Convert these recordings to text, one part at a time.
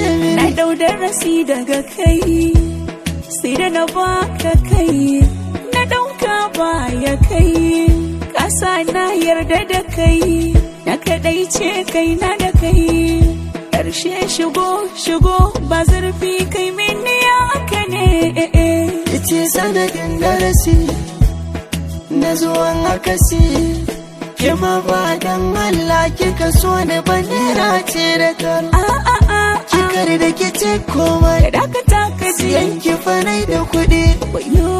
ce mini na dau darasi daga kai, sai da na baka kai, na dauka baya kai, kasa na yarda da kai, na kadaice kai na da kai, karshe shigo ba zurfi kai mini ya aka ne. ce sanadin darasi na zuwan akasi, kima ba dan Allah kika so ni ba nera ce da kar kikar da kice komai da ka taka ji yanki fanai da kuɗi. wayo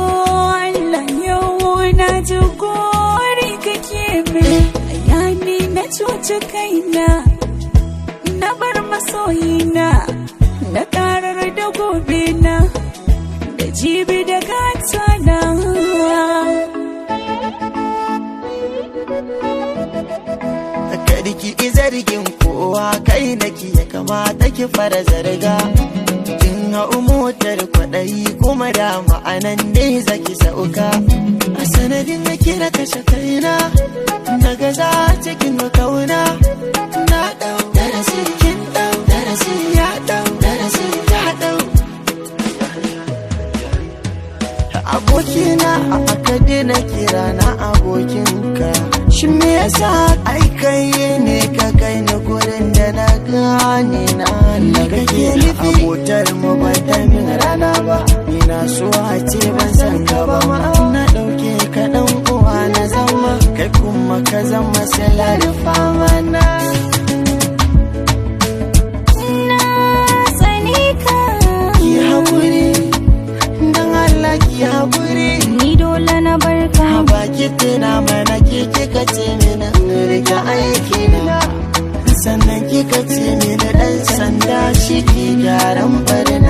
Allah yau na ji gori kake min, ayani na cuci kaina, na bar masoyina, na karar da gobe na, da jibi da gata na. Kada ki zargin kowa kai nake ya kamata ki fara zarga, kin hau motar kwaɗayi kuma da ma'anan ne zaki sauka. A sanadin da kira kashe kaina na gaza cikin kauna, na ɗau darasi kin ɗau darasi ya ɗau darasi ya ɗau. Abokina a akadi na kira na abokinka, shi me yasa ai kai ne ka kai ni gurin da na gane na kake nufi. Abotar mu ba ta min rana ba, ina so a ce ban san ka ba ma, na ɗauke ka ɗan uwa na zama, kai kuma ka zama silar fama na. Ki haƙuri dan Allah, ki haƙuri, Ni dole na barka, baki tuna mana ke kika ce mini rika aiki na, sannan kika ce mini ɗan sanda shi ke gyaran barin